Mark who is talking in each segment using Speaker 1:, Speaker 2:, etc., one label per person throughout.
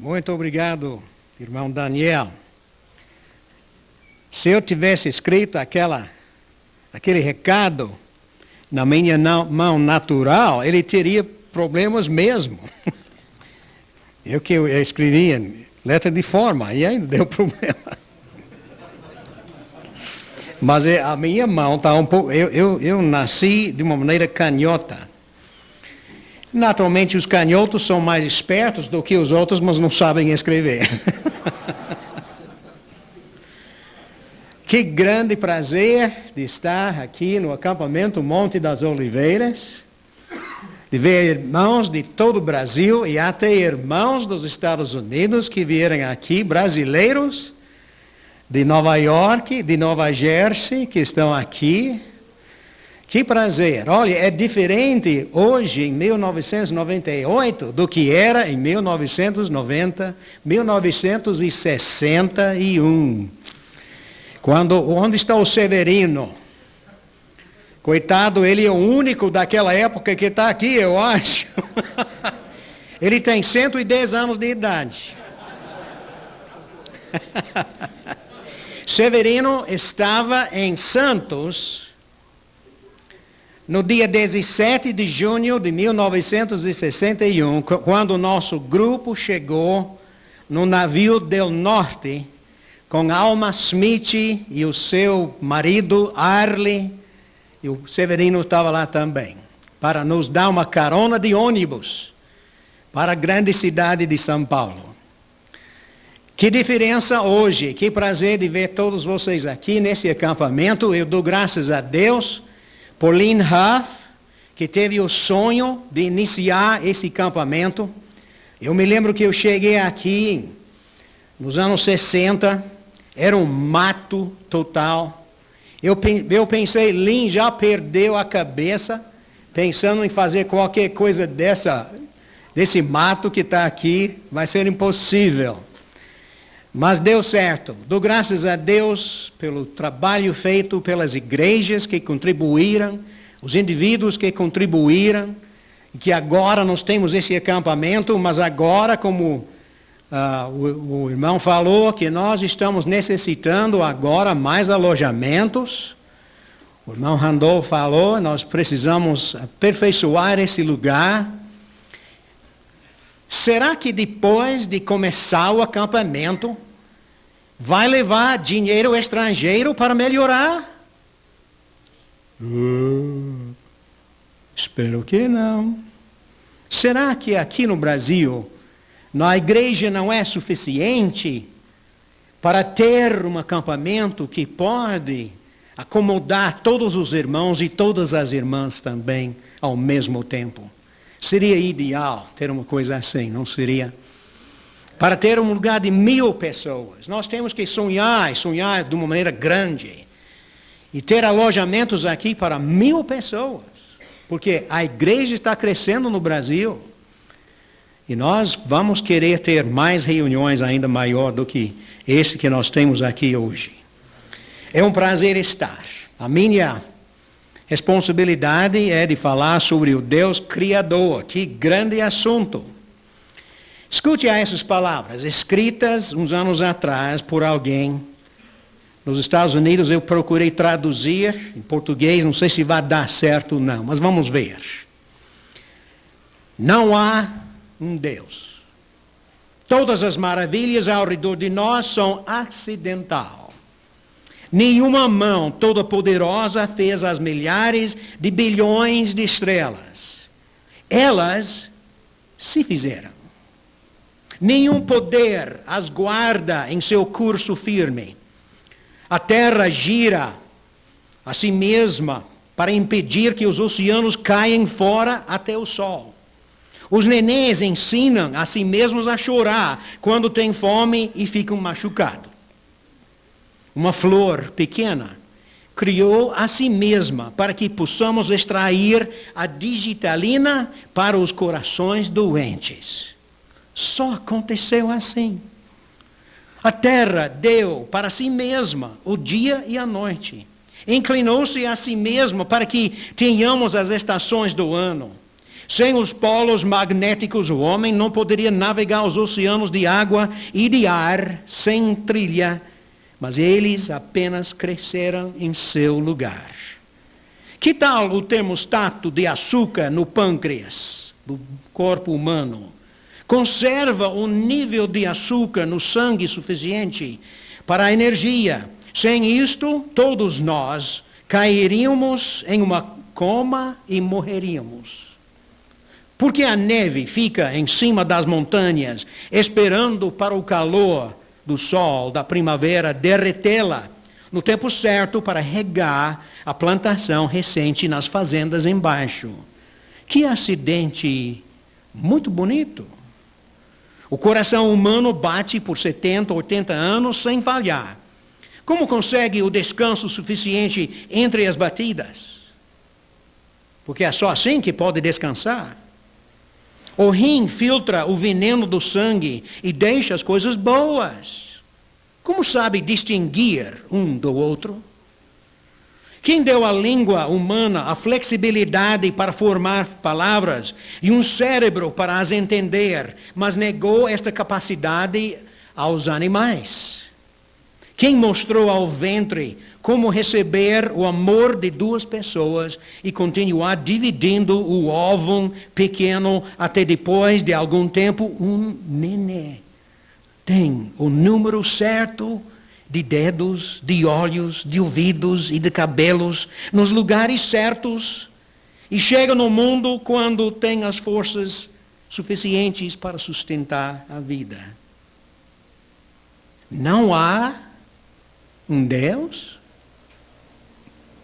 Speaker 1: Muito obrigado, irmão Daniel. Se eu tivesse escrito aquele recado na minha mão natural, ele teria problemas mesmo. Eu escrevi em letra de forma e ainda deu problema. Mas a minha mão está um pouco... Eu nasci de uma maneira canhota. Naturalmente, os canhotos são mais espertos do que os outros, mas não sabem escrever. Que grande prazer de estar aqui no acampamento Monte das Oliveiras, de ver irmãos de todo o Brasil e até irmãos dos Estados Unidos que vieram aqui, brasileiros de Nova York, de Nova Jersey, que estão aqui. Que prazer! Olha, é diferente hoje, em 1998, do que era em 1961. Onde está o Severino? Coitado, ele é o único daquela época que está aqui, eu acho. Ele tem 110 anos de idade. Severino estava em Santos no dia 17 de junho de 1961, quando o nosso grupo chegou no navio Del Norte, com Alma Smith e o seu marido Arlie, e o Severino estava lá também, para nos dar uma carona de ônibus para a grande cidade de São Paulo. Que diferença hoje, que prazer de ver todos vocês aqui nesse acampamento. Eu dou graças a Deus por Lynn Huff, que teve o sonho de iniciar esse acampamento. Eu me lembro que eu cheguei aqui nos anos 60, era um mato total. Eu pensei, Lynn já perdeu a cabeça, pensando em fazer qualquer coisa desse mato que está aqui, vai ser impossível. Mas deu certo. Dou graças a Deus pelo trabalho feito pelas igrejas que contribuíram, os indivíduos que contribuíram, e que agora nós temos esse acampamento, mas agora, como o irmão falou, que nós estamos necessitando agora mais alojamentos. O irmão Randolph falou, nós precisamos aperfeiçoar esse lugar. Será que depois de começar o acampamento, vai levar dinheiro estrangeiro para melhorar? Espero que não. Será que aqui no Brasil, na igreja não é suficiente para ter um acampamento que pode acomodar todos os irmãos e todas as irmãs também ao mesmo tempo? Seria ideal ter uma coisa assim, não seria? Para ter um lugar de 1000 pessoas, nós temos que sonhar de uma maneira grande. E ter alojamentos aqui para 1000 pessoas. Porque a igreja está crescendo no Brasil. E nós vamos querer ter mais reuniões ainda maior do que esse que nós temos aqui hoje. É um prazer estar. A minha responsabilidade é de falar sobre o Deus Criador. Que grande assunto. Escute essas palavras, escritas uns anos atrás por alguém. Nos Estados Unidos eu procurei traduzir em português, não sei se vai dar certo ou não, mas vamos ver. Não há um Deus. Todas as maravilhas ao redor de nós são acidentais. Nenhuma mão toda-poderosa fez as milhares de bilhões de estrelas. Elas se fizeram. Nenhum poder as guarda em seu curso firme. A terra gira a si mesma para impedir que os oceanos caiam fora até o sol. Os nenês ensinam a si mesmos a chorar quando têm fome e ficam machucados. Uma flor pequena criou a si mesma para que possamos extrair a digitalina para os corações doentes. Só aconteceu assim. A terra deu para si mesma o dia e a noite. Inclinou-se a si mesma para que tenhamos as estações do ano. Sem os polos magnéticos, o homem não poderia navegar os oceanos de água e de ar sem trilha, mas eles apenas cresceram em seu lugar. Que tal o termostato de açúcar no pâncreas do corpo humano? Conserva um nível de açúcar no sangue suficiente para a energia. Sem isto, todos nós cairíamos em uma coma e morreríamos. Porque a neve fica em cima das montanhas, esperando para o calor do sol da primavera derretê-la no tempo certo para regar a plantação recente nas fazendas embaixo. Que acidente muito bonito. O coração humano bate por 70, 80 anos sem falhar. Como consegue o descanso suficiente entre as batidas? Porque é só assim que pode descansar. O rim filtra o veneno do sangue e deixa as coisas boas. Como sabe distinguir um do outro? Quem deu à língua humana a flexibilidade para formar palavras e um cérebro para as entender, mas negou esta capacidade aos animais? Quem mostrou ao ventre como receber o amor de duas pessoas e continuar dividindo o ovo pequeno até depois de algum tempo um nenê? Tem o número certo de dedos, de olhos, de ouvidos e de cabelos nos lugares certos e chega no mundo quando tem as forças suficientes para sustentar a vida. Não há um Deus?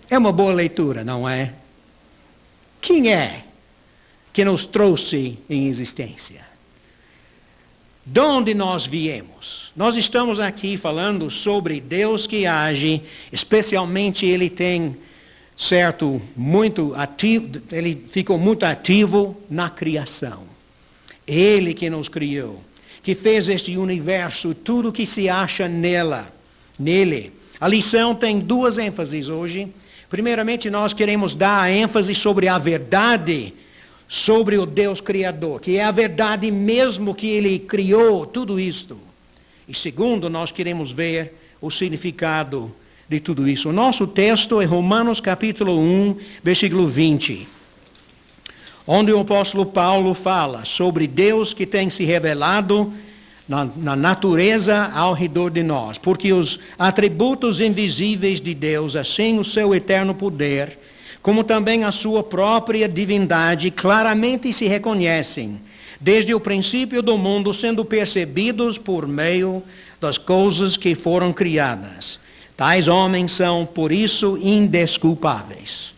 Speaker 1: É uma boa leitura, não é? Quem é que nos trouxe em existência? De onde nós viemos? Nós estamos aqui falando sobre Deus que age, especialmente ele tem muito ativo, ele ficou muito ativo na criação. Ele que nos criou, que fez este universo, tudo que se acha nele. A lição tem duas ênfases hoje. Primeiramente, nós queremos dar a ênfase sobre a verdade, sobre o Deus Criador, que é a verdade mesmo que Ele criou tudo isto. E segundo, nós queremos ver o significado de tudo isso. O nosso texto é Romanos capítulo 1, versículo 20, onde o apóstolo Paulo fala sobre Deus que tem se revelado na natureza ao redor de nós, porque os atributos invisíveis de Deus, assim o seu eterno poder, como também a sua própria divindade, claramente se reconhecem, desde o princípio do mundo, sendo percebidos por meio das coisas que foram criadas. Tais homens são, por isso, indesculpáveis.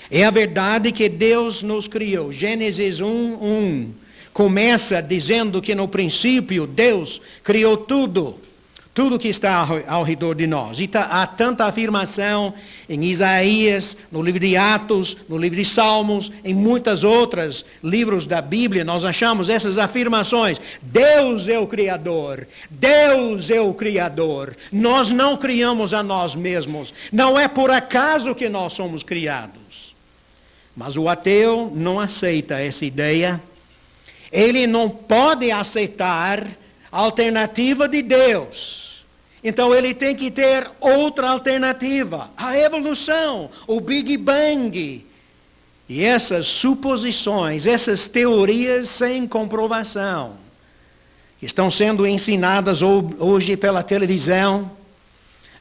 Speaker 1: É a verdade que Deus nos criou. Gênesis 1:1 começa dizendo que no princípio Deus criou tudo que está ao redor de nós. E há tanta afirmação em Isaías, no livro de Atos, no livro de Salmos, em muitos outros livros da Bíblia, nós achamos essas afirmações. Deus é o Criador. Deus é o Criador. Nós não criamos a nós mesmos. Não é por acaso que nós somos criados. Mas o ateu não aceita essa ideia. Ele não pode aceitar a alternativa de Deus. Então ele tem que ter outra alternativa, a evolução, o Big Bang. E essas suposições, essas teorias sem comprovação, que estão sendo ensinadas hoje pela televisão,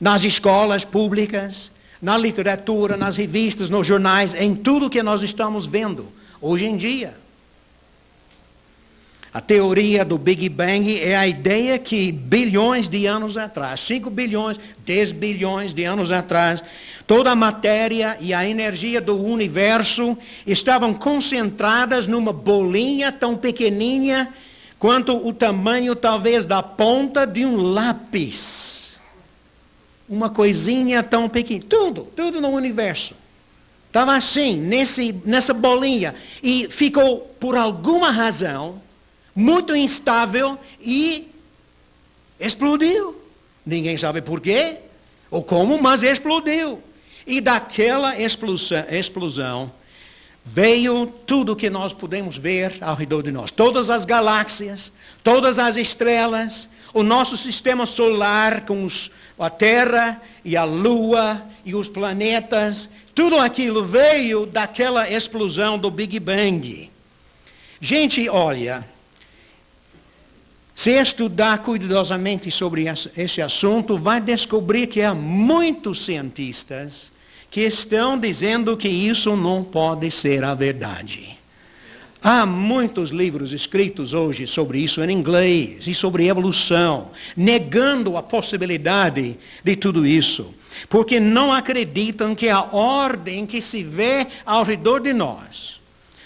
Speaker 1: nas escolas públicas, na literatura, nas revistas, nos jornais, em tudo que nós estamos vendo hoje em dia. A teoria do Big Bang é a ideia que bilhões de anos atrás, 5 bilhões, 10 bilhões de anos atrás, toda a matéria e a energia do universo estavam concentradas numa bolinha tão pequenininha quanto o tamanho talvez da ponta de um lápis. Uma coisinha tão pequena. Tudo no universo. Estava assim, nessa bolinha. E ficou, por alguma razão, muito instável e explodiu. Ninguém sabe por quê ou como, mas explodiu. E daquela explosão veio tudo que nós podemos ver ao redor de nós. Todas as galáxias, todas as estrelas, o nosso sistema solar com a Terra e a Lua e os planetas, tudo aquilo veio daquela explosão do Big Bang. Gente, olha, se estudar cuidadosamente sobre esse assunto, vai descobrir que há muitos cientistas que estão dizendo que isso não pode ser a verdade. Há muitos livros escritos hoje sobre isso em inglês e sobre evolução, negando a possibilidade de tudo isso, porque não acreditam que a ordem que se vê ao redor de nós,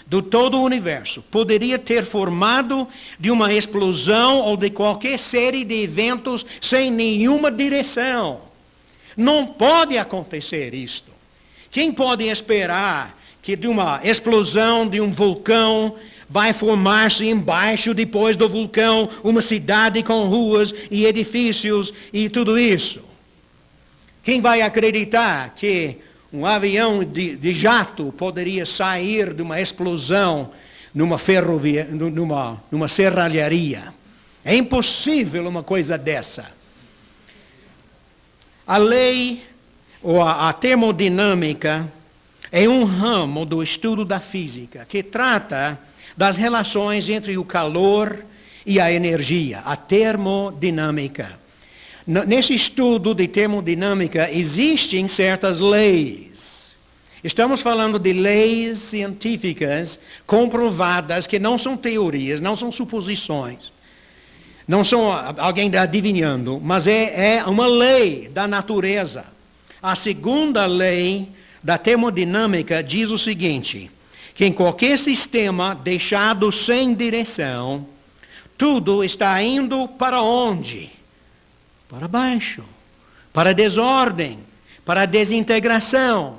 Speaker 1: do todo o universo, poderia ter formado de uma explosão ou de qualquer série de eventos sem nenhuma direção. Não pode acontecer isto. Quem pode esperar que de uma explosão de um vulcão vai formar-se embaixo, depois do vulcão, uma cidade com ruas e edifícios e tudo isso? Quem vai acreditar que um avião de jato poderia sair de uma explosão numa ferrovia, numa serralharia? É impossível uma coisa dessa. A lei, ou a termodinâmica, é um ramo do estudo da física que trata das relações entre o calor e a energia, a termodinâmica. Nesse estudo de termodinâmica existem certas leis. Estamos falando de leis científicas comprovadas que não são teorias, não são suposições. Não são alguém adivinhando, mas é uma lei da natureza. A segunda lei da termodinâmica diz o seguinte, que em qualquer sistema deixado sem direção, tudo está indo para onde? Para baixo, para a desordem, para a desintegração.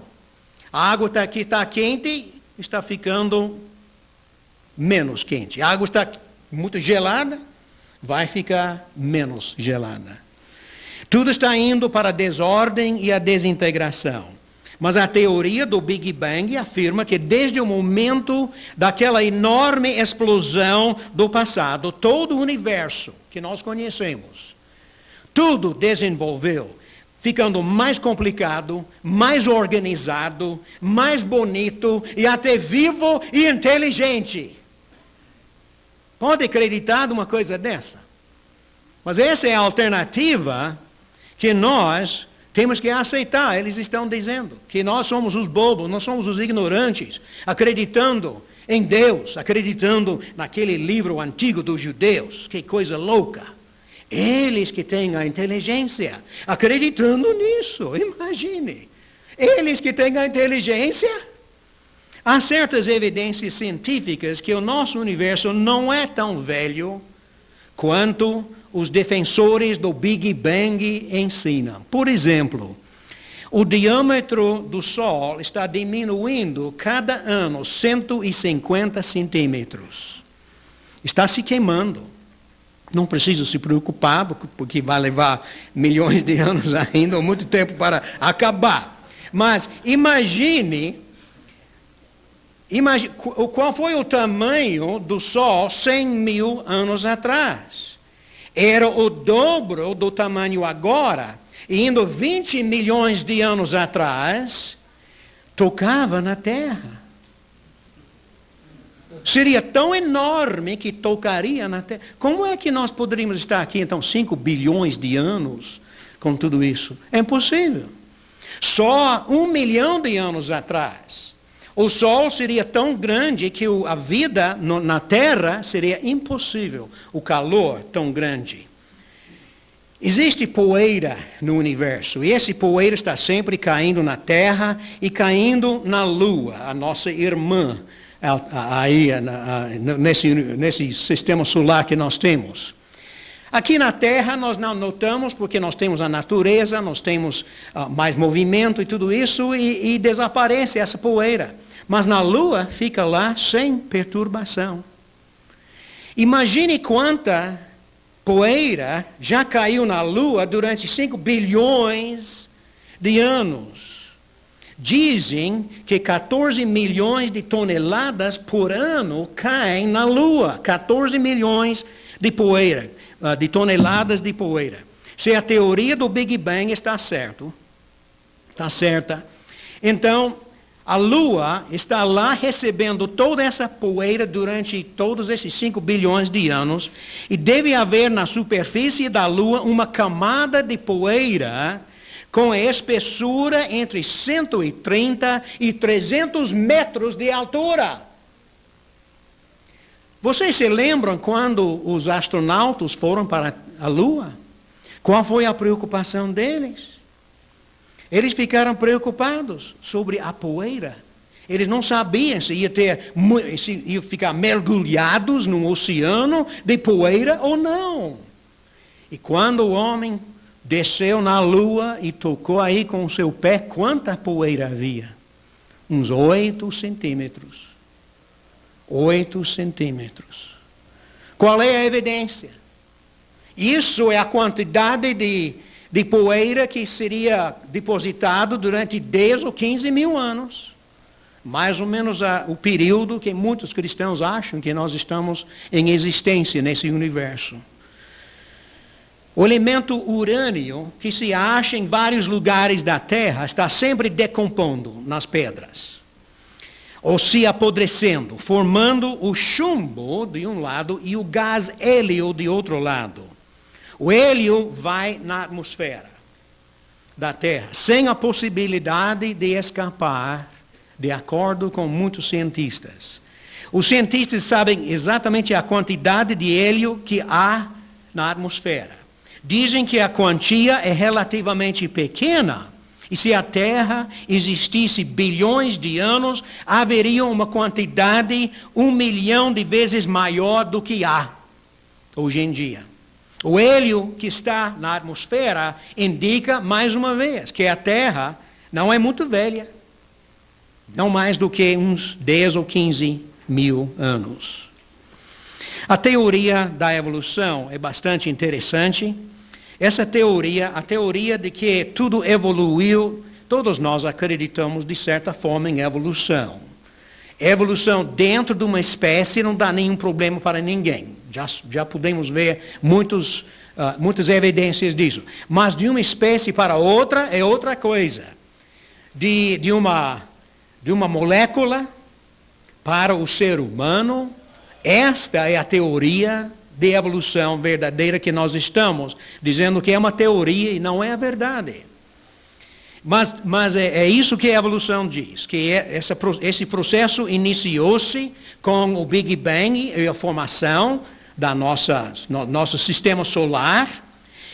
Speaker 1: A água aqui está quente, está ficando menos quente. A água está muito gelada, vai ficar menos gelada. Tudo está indo para a desordem e a desintegração. Mas a teoria do Big Bang afirma que desde o momento daquela enorme explosão do passado, todo o universo que nós conhecemos, tudo desenvolveu, ficando mais complicado, mais organizado, mais bonito e até vivo e inteligente. Pode acreditar numa coisa dessa? Mas essa é a alternativa que nós temos que aceitar. Eles estão dizendo que nós somos os bobos, nós somos os ignorantes, acreditando em Deus, acreditando naquele livro antigo dos judeus. Que coisa louca. Eles que têm a inteligência, acreditando nisso, imagine. Eles que têm a inteligência. Há certas evidências científicas que o nosso universo não é tão velho quanto os defensores do Big Bang ensinam. Por exemplo, o diâmetro do Sol está diminuindo cada ano 150 centímetros. Está se queimando. Não precisa se preocupar, porque vai levar milhões de anos ainda, ou muito tempo para acabar. Mas imagine qual foi o tamanho do Sol 100 mil anos atrás. Era o dobro do tamanho agora, e indo 20 milhões de anos atrás, tocava na Terra. Seria tão enorme que tocaria na Terra. Como é que nós poderíamos estar aqui, então, 5 bilhões de anos com tudo isso? É impossível. Só 1 milhão de anos atrás, o Sol seria tão grande que a vida na Terra seria impossível. O calor tão grande. Existe poeira no universo. E esse poeira está sempre caindo na Terra e caindo na Lua, a nossa irmã, aí nesse sistema solar que nós temos. Aqui na Terra nós não notamos porque nós temos a natureza, nós temos mais movimento e tudo isso e desaparece essa poeira. Mas na Lua fica lá sem perturbação. Imagine quanta poeira já caiu na Lua durante 5 bilhões de anos. Dizem que 14 milhões de toneladas por ano caem na Lua. 14 milhões de poeira, de toneladas de poeira. Se a teoria do Big Bang está certa, então a Lua está lá recebendo toda essa poeira durante todos esses 5 bilhões de anos, e deve haver na superfície da Lua uma camada de poeira com a espessura entre 130 e 300 metros de altura. Vocês se lembram quando os astronautas foram para a Lua? Qual foi a preocupação deles? Eles ficaram preocupados sobre a poeira. Eles não sabiam se ia ficar mergulhados num oceano de poeira ou não. E quando o homem desceu na Lua e tocou aí com o seu pé, quanta poeira havia? Uns 8 centímetros. 8 centímetros. Qual é a evidência? Isso é a quantidade de poeira que seria depositado durante 10 ou 15 mil anos. Mais ou menos o período que muitos cristãos acham que nós estamos em existência nesse universo. O elemento urânio, que se acha em vários lugares da Terra, está sempre decompondo nas pedras, ou se apodrecendo, formando o chumbo de um lado e o gás hélio de outro lado. O hélio vai na atmosfera da Terra, sem a possibilidade de escapar, de acordo com muitos cientistas. Os cientistas sabem exatamente a quantidade de hélio que há na atmosfera. Dizem que a quantia é relativamente pequena, e se a Terra existisse bilhões de anos, haveria uma quantidade 1 milhão de vezes maior do que há hoje em dia. O hélio que está na atmosfera indica, mais uma vez, que a Terra não é muito velha. Não mais do que uns 10 ou 15 mil anos. A teoria da evolução é bastante interessante. Essa teoria, a teoria de que tudo evoluiu, todos nós acreditamos de certa forma em evolução. Evolução dentro de uma espécie não dá nenhum problema para ninguém. Já podemos ver muitas evidências disso. Mas de uma espécie para outra é outra coisa. De uma molécula para o ser humano, esta é a teoria de evolução verdadeira que nós estamos dizendo que é uma teoria e não é a verdade. Mas é isso que a evolução diz, que esse processo iniciou-se com o Big Bang e a formação da nosso sistema solar,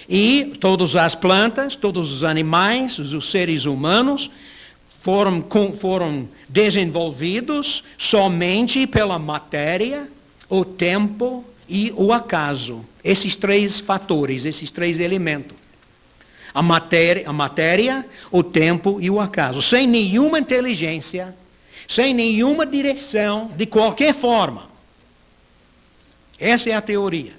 Speaker 1: e todas as plantas, todos os animais, os seres humanos foram desenvolvidos somente pela matéria, o tempo e o acaso. Esses 3 fatores, esses 3 elementos. A matéria, o tempo e o acaso. Sem nenhuma inteligência, sem nenhuma direção, de qualquer forma. Essa é a teoria.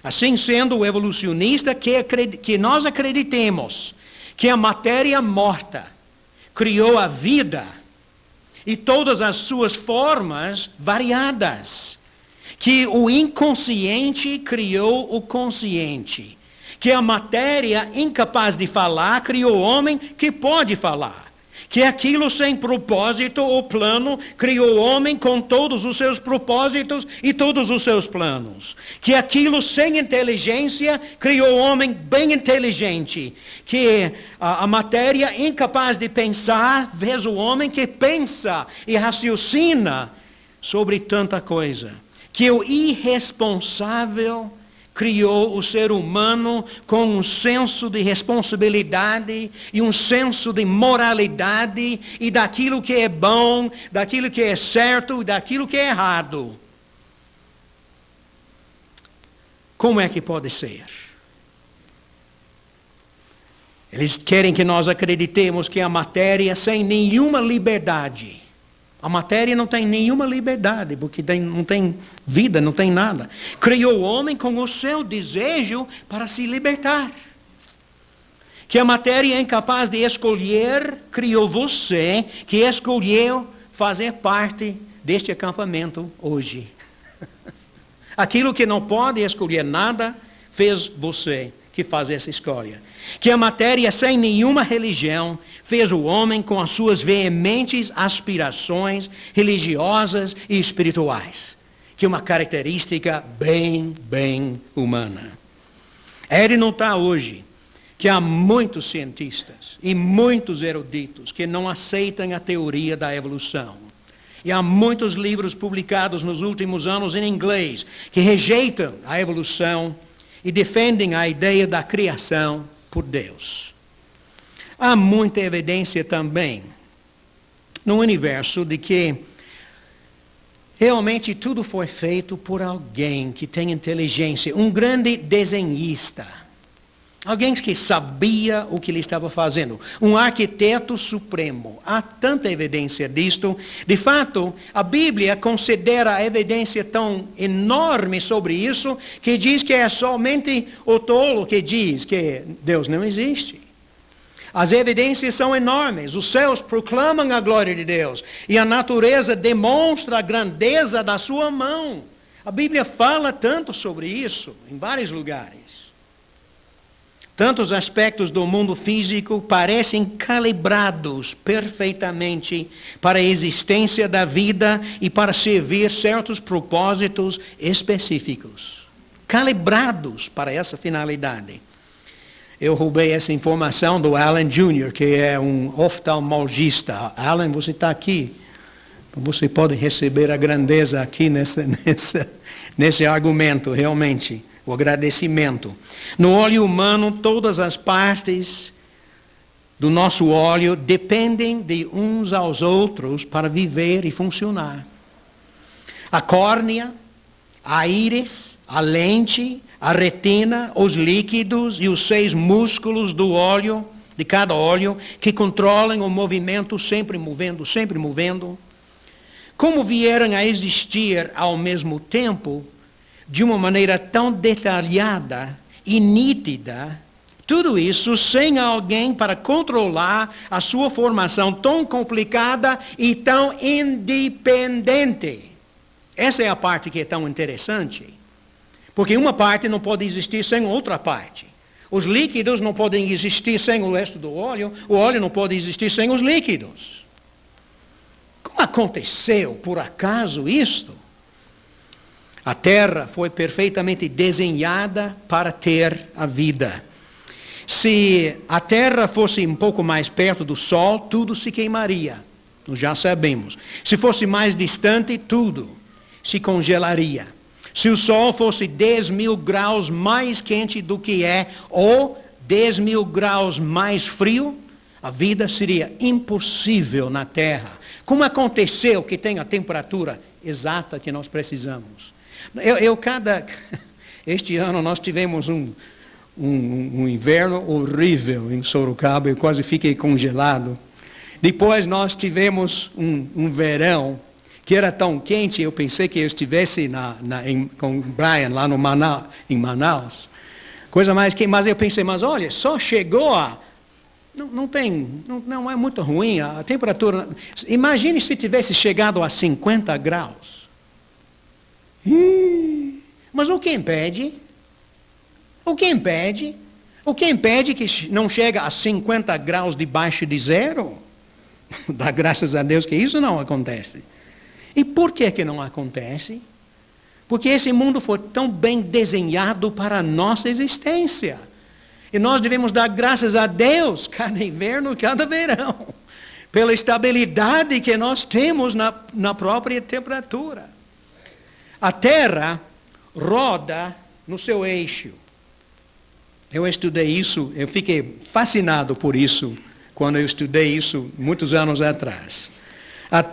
Speaker 1: Assim sendo, o evolucionista que nós acreditemos que a matéria morta criou a vida e todas as suas formas variadas. Que o inconsciente criou o consciente. Que a matéria incapaz de falar criou o homem que pode falar. Que aquilo sem propósito ou plano criou o homem com todos os seus propósitos e todos os seus planos. Que aquilo sem inteligência criou o homem bem inteligente. Que a matéria incapaz de pensar fez o homem que pensa e raciocina sobre tanta coisa. Que o irresponsável criou o ser humano com um senso de responsabilidade e um senso de moralidade e daquilo que é bom, daquilo que é certo e daquilo que é errado. Como é que pode ser? Eles querem que nós acreditemos que a matéria sem nenhuma liberdade. A matéria não tem nenhuma liberdade, porque não tem vida, não tem nada. Criou o homem com o seu desejo para se libertar. Que a matéria é incapaz de escolher, criou você, que escolheu fazer parte deste acampamento hoje. Aquilo que não pode escolher nada, fez você que faz essa escolha. Que a matéria, sem nenhuma religião, fez o homem com as suas veementes aspirações religiosas e espirituais. Que é uma característica bem humana. É de notar hoje que há muitos cientistas e muitos eruditos que não aceitam a teoria da evolução. E há muitos livros publicados nos últimos anos em inglês que rejeitam a evolução e defendem a ideia da criação por Deus. Há muita evidência também no universo de que realmente tudo foi feito por alguém que tem inteligência, um grande desenhista. Alguém que sabia o que ele estava fazendo. Um arquiteto supremo. Há tanta evidência disto. De fato, a Bíblia considera a evidência tão enorme sobre isso, que diz que é somente o tolo que diz que Deus não existe. As evidências são enormes. Os céus proclamam a glória de Deus. E a natureza demonstra a grandeza da sua mão. A Bíblia fala tanto sobre isso em vários lugares. Tantos aspectos do mundo físico parecem calibrados perfeitamente para a existência da vida e para servir certos propósitos específicos. Calibrados para essa finalidade. Eu roubei essa informação do Alan Jr., que é um oftalmologista. Alan, você está aqui. Você pode receber a grandeza aqui nesse argumento, realmente. O agradecimento. No olho humano, todas as partes do nosso olho dependem de uns aos outros para viver e funcionar. A córnea, a íris, a lente, a retina, os líquidos e os 6 músculos do olho, de cada olho, que controlam o movimento, sempre movendo. Como vieram a existir ao mesmo tempo, de uma maneira tão detalhada e nítida, tudo isso sem alguém para controlar a sua formação tão complicada e tão independente. Essa é a parte que é tão interessante. Porque uma parte não pode existir sem outra parte. Os líquidos não podem existir sem o resto do óleo não pode existir sem os líquidos. Como aconteceu, por acaso, isto? A Terra foi perfeitamente desenhada para ter a vida. Se a Terra fosse um pouco mais perto do Sol, tudo se queimaria. Nós já sabemos. Se fosse mais distante, tudo se congelaria. Se o Sol fosse 10.000 graus mais quente do que é, ou 10.000 graus mais frio, a vida seria impossível na Terra. Como aconteceu que tem a temperatura exata que nós precisamos? Este ano nós tivemos um inverno horrível em Sorocaba, eu quase fiquei congelado. Depois nós tivemos um verão que era tão quente, eu pensei que eu estivesse com o Brian lá em Manaus. Coisa mais quente, mas eu pensei, mas olha, só chegou a... Não é muito ruim a temperatura. Imagine se tivesse chegado a 50 graus. Mas o que impede? O que impede? O que impede que não chega a 50 graus debaixo de zero? Dá graças a Deus que isso não acontece. E por que não acontece? Porque esse mundo foi tão bem desenhado para a nossa existência. E nós devemos dar graças a Deus, cada inverno, cada verão, pela estabilidade que nós temos na própria temperatura. A Terra roda no seu eixo. Eu estudei isso, eu fiquei fascinado por isso, quando eu estudei isso muitos anos atrás.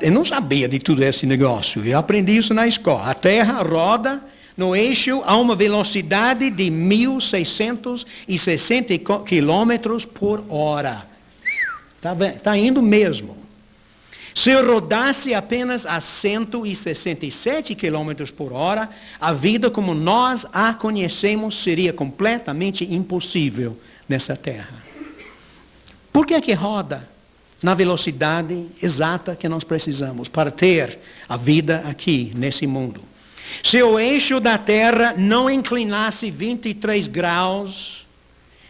Speaker 1: Eu não sabia de tudo esse negócio, eu aprendi isso na escola. A Terra roda no eixo a uma velocidade de 1.660 km por hora. Está indo mesmo. Se eu rodasse apenas a 167 km por hora, a vida como nós a conhecemos seria completamente impossível nessa terra. Por que roda na velocidade exata que nós precisamos para ter a vida aqui, nesse mundo? Se o eixo da Terra não inclinasse 23 graus,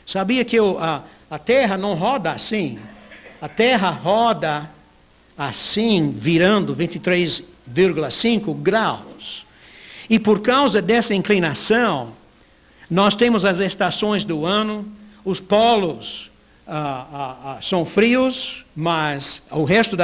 Speaker 1: sabia que a Terra não roda assim? A Terra roda assim, virando 23,5 graus. E por causa dessa inclinação, nós temos as estações do ano, os polos são frios, mas o resto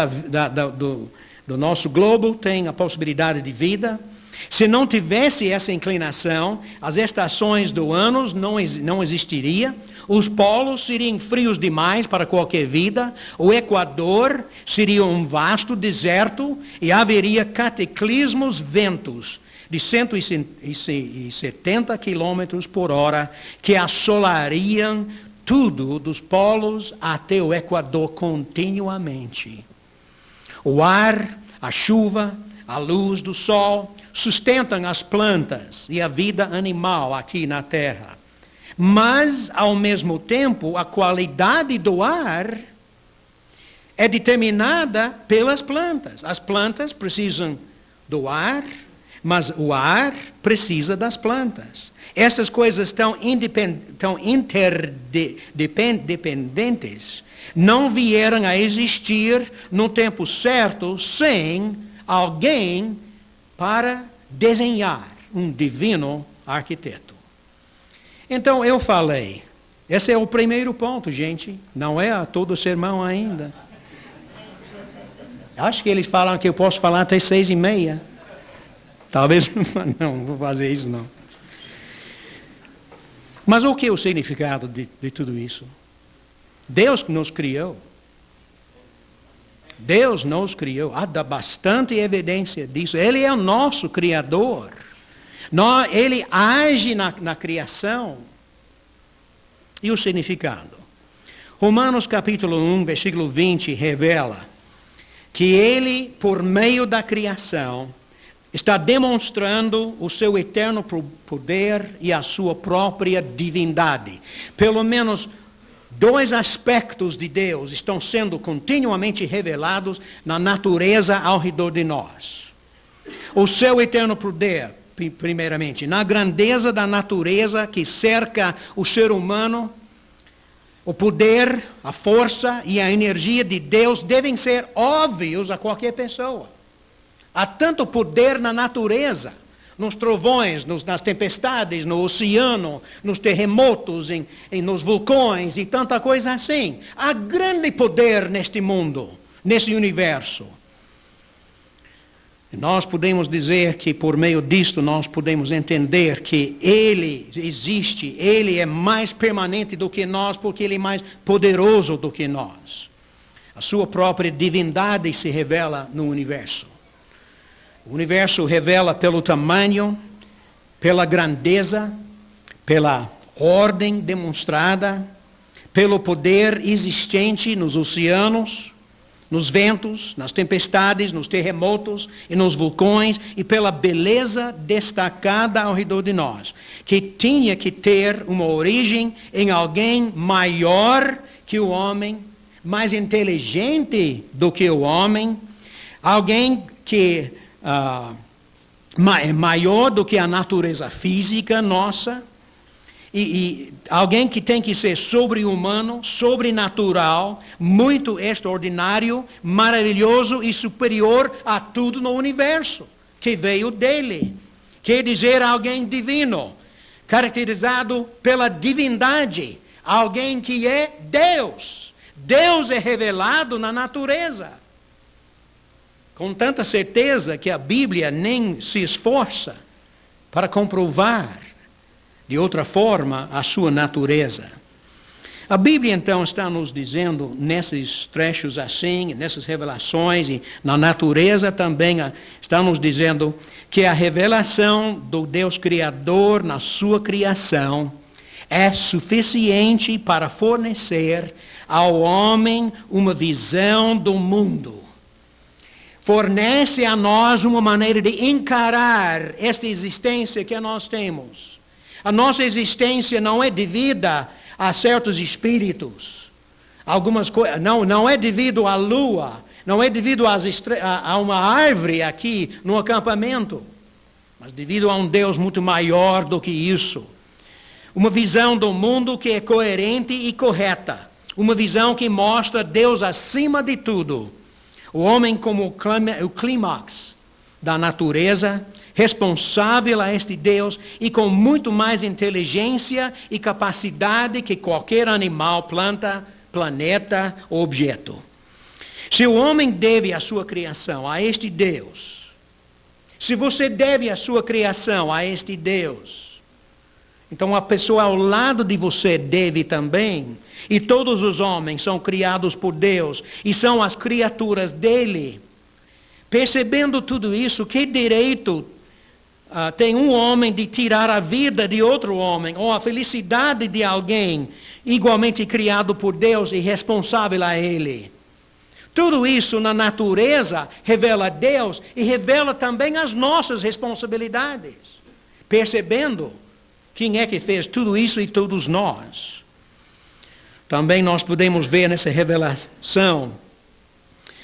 Speaker 1: do nosso globo tem a possibilidade de vida. Se não tivesse essa inclinação, as estações do ano não existiriam, os polos seriam frios demais para qualquer vida, o Equador seria um vasto deserto e haveria cataclismos ventos de 170 quilômetros por hora que assolariam tudo dos polos até o Equador continuamente. O ar, a chuva, a luz do sol sustentam as plantas e a vida animal aqui na Terra. Mas, ao mesmo tempo, a qualidade do ar é determinada pelas plantas. As plantas precisam do ar, mas o ar precisa das plantas. Essas coisas estão interdependentes. Não vieram a existir no tempo certo sem alguém para desenhar um divino arquiteto. Então eu falei, esse é o primeiro ponto, gente, não é todo o sermão ainda. Acho que eles falam que eu posso falar até 6:30. Talvez não vou fazer isso não. Mas o que é o significado de tudo isso? Deus nos criou. Deus nos criou. Há bastante evidência disso. Ele é o nosso Criador. Ele age na criação. E o significado? Romanos capítulo 1, versículo 20, revela que ele, por meio da criação, está demonstrando o seu eterno poder e a sua própria divindade. Pelo menos 2 aspectos de Deus estão sendo continuamente revelados na natureza ao redor de nós. O seu eterno poder, primeiramente, na grandeza da natureza que cerca o ser humano, o poder, a força e a energia de Deus devem ser óbvios a qualquer pessoa. Há tanto poder na natureza, nos trovões, nas tempestades, no oceano, nos terremotos, nos vulcões e tanta coisa assim. Há grande poder neste mundo, nesse universo. Nós podemos dizer que por meio disto nós podemos entender que Ele existe, Ele é mais permanente do que nós, porque Ele é mais poderoso do que nós. A sua própria divindade se revela no universo. O universo revela pelo tamanho, pela grandeza, pela ordem demonstrada, pelo poder existente nos oceanos, nos ventos, nas tempestades, nos terremotos e nos vulcões, e pela beleza destacada ao redor de nós, que tinha que ter uma origem em alguém maior que o homem, mais inteligente do que o homem, alguém que é maior do que a natureza física nossa, e alguém que tem que ser sobre-humano, sobrenatural, muito extraordinário, maravilhoso e superior a tudo no universo, que veio dele. Quer dizer, alguém divino, caracterizado pela divindade, alguém que é Deus. Deus é revelado na natureza, com tanta certeza que a Bíblia nem se esforça para comprovar de outra forma a sua natureza. A Bíblia então está nos dizendo nesses trechos assim, nessas revelações e na natureza também está nos dizendo que a revelação do Deus Criador na sua criação é suficiente para fornecer ao homem uma visão do mundo. Fornece a nós uma maneira de encarar esta existência que nós temos. A nossa existência não é devida a certos espíritos, Algumas coisas, não é devido à lua, não é devido a uma árvore aqui no acampamento, mas devido a um Deus muito maior do que isso. Uma visão do mundo que é coerente e correta. Uma visão que mostra Deus acima de tudo. O homem como o clímax da natureza, responsável a este Deus e com muito mais inteligência e capacidade que qualquer animal, planta, planeta ou objeto. Se o homem deve a sua criação a este Deus, se você deve a sua criação a este Deus, então a pessoa ao lado de você deve também. E todos os homens são criados por Deus e são as criaturas dele. Percebendo tudo isso, que direito tem um homem de tirar a vida de outro homem, ou a felicidade de alguém igualmente criado por Deus e responsável a ele? Tudo isso na natureza revela Deus e revela também as nossas responsabilidades. Percebendo quem é que fez tudo isso e todos nós. Também nós podemos ver nessa revelação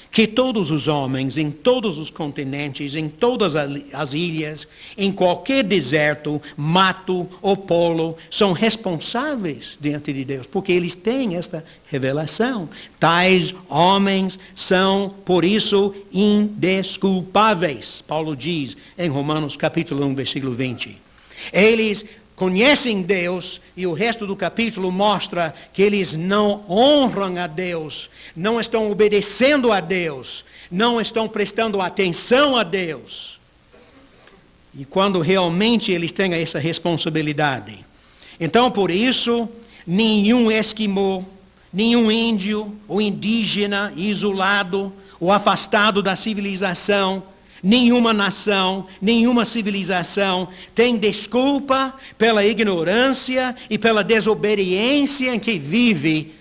Speaker 1: que todos os homens, em todos os continentes, em todas as ilhas, em qualquer deserto, mato ou polo, são responsáveis diante de Deus, porque eles têm esta revelação. Tais homens são, por isso, indesculpáveis. Paulo diz em Romanos capítulo 1, versículo 20. Eles conhecem Deus, e o resto do capítulo mostra que eles não honram a Deus, não estão obedecendo a Deus, não estão prestando atenção a Deus. E quando realmente eles têm essa responsabilidade. Então, por isso, nenhum esquimó, nenhum índio ou indígena isolado ou afastado da civilização, nenhuma nação, nenhuma civilização tem desculpa pela ignorância e pela desobediência em que vive,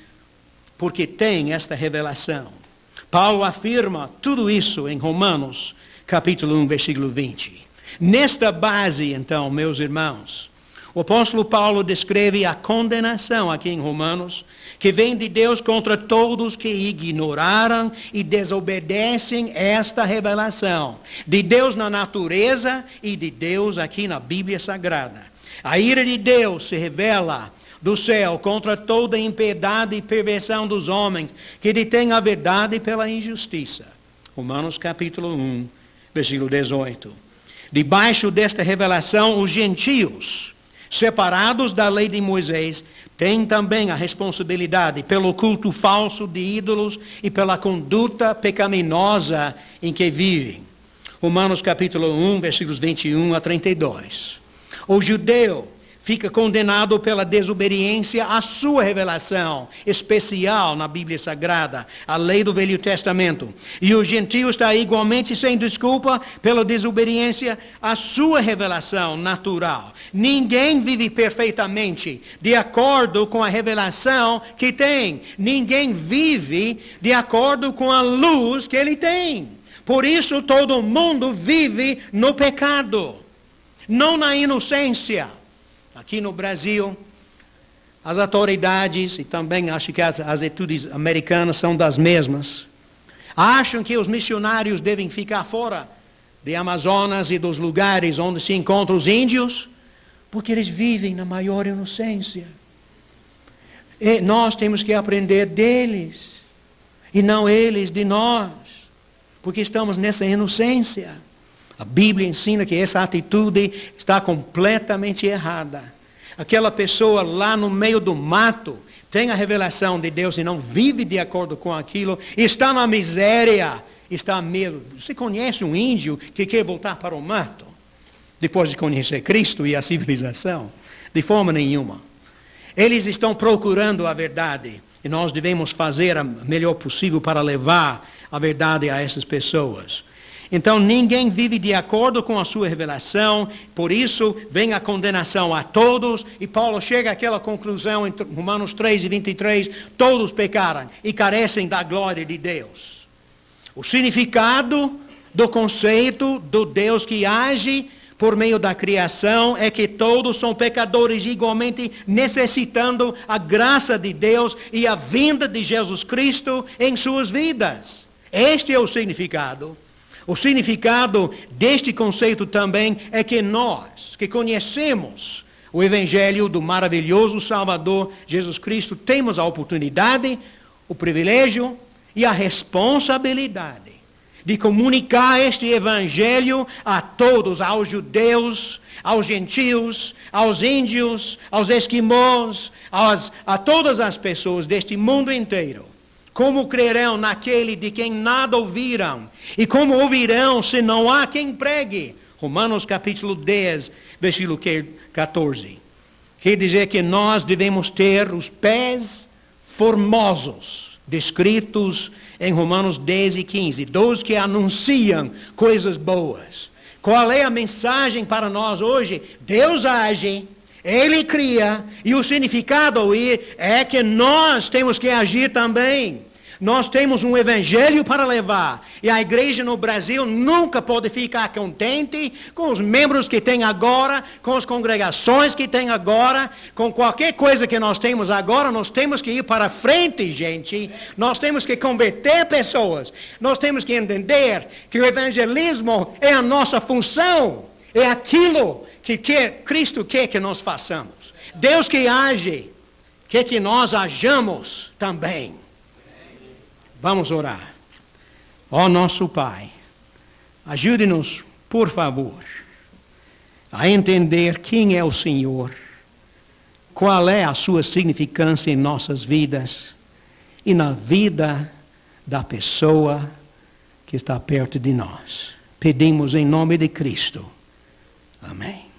Speaker 1: porque tem esta revelação. Paulo afirma tudo isso em Romanos, capítulo 1, versículo 20. Nesta base, então, meus irmãos, o apóstolo Paulo descreve a condenação aqui em Romanos, que vem de Deus contra todos que ignoraram e desobedecem esta revelação de Deus na natureza e de Deus aqui na Bíblia Sagrada. A ira de Deus se revela do céu contra toda impiedade e perversão dos homens que detêm a verdade pela injustiça. Romanos capítulo 1, versículo 18. Debaixo desta revelação, os gentios, separados da lei de Moisés, têm também a responsabilidade pelo culto falso de ídolos e pela conduta pecaminosa em que vivem. Romanos capítulo 1, versículos 21 a 32. O judeu fica condenado pela desobediência à sua revelação especial na Bíblia Sagrada, a lei do Velho Testamento. E o gentio está igualmente sem desculpa pela desobediência à sua revelação natural. Ninguém vive perfeitamente de acordo com a revelação que tem. Ninguém vive de acordo com a luz que ele tem. Por isso todo mundo vive no pecado, não na inocência. Aqui no Brasil, as autoridades, e também acho que as atitudes americanas são das mesmas, acham que os missionários devem ficar fora de Amazonas e dos lugares onde se encontram os índios, porque eles vivem na maior inocência. E nós temos que aprender deles, e não eles de nós, porque estamos nessa inocência. A Bíblia ensina que essa atitude está completamente errada. Aquela pessoa lá no meio do mato tem a revelação de Deus e não vive de acordo com aquilo, está na miséria, está mesmo. Você conhece um índio que quer voltar para o mato depois de conhecer Cristo e a civilização? De forma nenhuma. Eles estão procurando a verdade e nós devemos fazer o melhor possível para levar a verdade a essas pessoas. Então ninguém vive de acordo com a sua revelação, por isso vem a condenação a todos, e Paulo chega àquela conclusão em Romanos 3 e 23, todos pecaram e carecem da glória de Deus. O significado do conceito do Deus que age por meio da criação é que todos são pecadores igualmente necessitando a graça de Deus e a vinda de Jesus Cristo em suas vidas. Este é o significado. O significado deste conceito também é que nós, que conhecemos o Evangelho do maravilhoso Salvador Jesus Cristo, temos a oportunidade, o privilégio e a responsabilidade de comunicar este Evangelho a todos, aos judeus, aos gentios, aos índios, aos esquimós, a todas as pessoas deste mundo inteiro. Como crerão naquele de quem nada ouviram? E como ouvirão se não há quem pregue? Romanos capítulo 10, versículo 14. Quer dizer que nós devemos ter os pés formosos, descritos em Romanos 10 e 15. Dos que anunciam coisas boas. Qual é a mensagem para nós hoje? Deus age, Ele cria, e o significado é que nós temos que agir também. Nós temos um evangelho para levar. E a igreja no Brasil nunca pode ficar contente com os membros que tem agora, com as congregações que tem agora, com qualquer coisa que nós temos agora. Nós temos que ir para frente, gente. Nós temos que converter pessoas. Nós temos que entender que o evangelismo é a nossa função. É aquilo que Cristo quer que nós façamos. Deus que age, quer que nós hajamos também. Vamos orar. Ó nosso Pai, ajude-nos, por favor, a entender quem é o Senhor, qual é a sua significância em nossas vidas e na vida da pessoa que está perto de nós. Pedimos em nome de Cristo. Amém.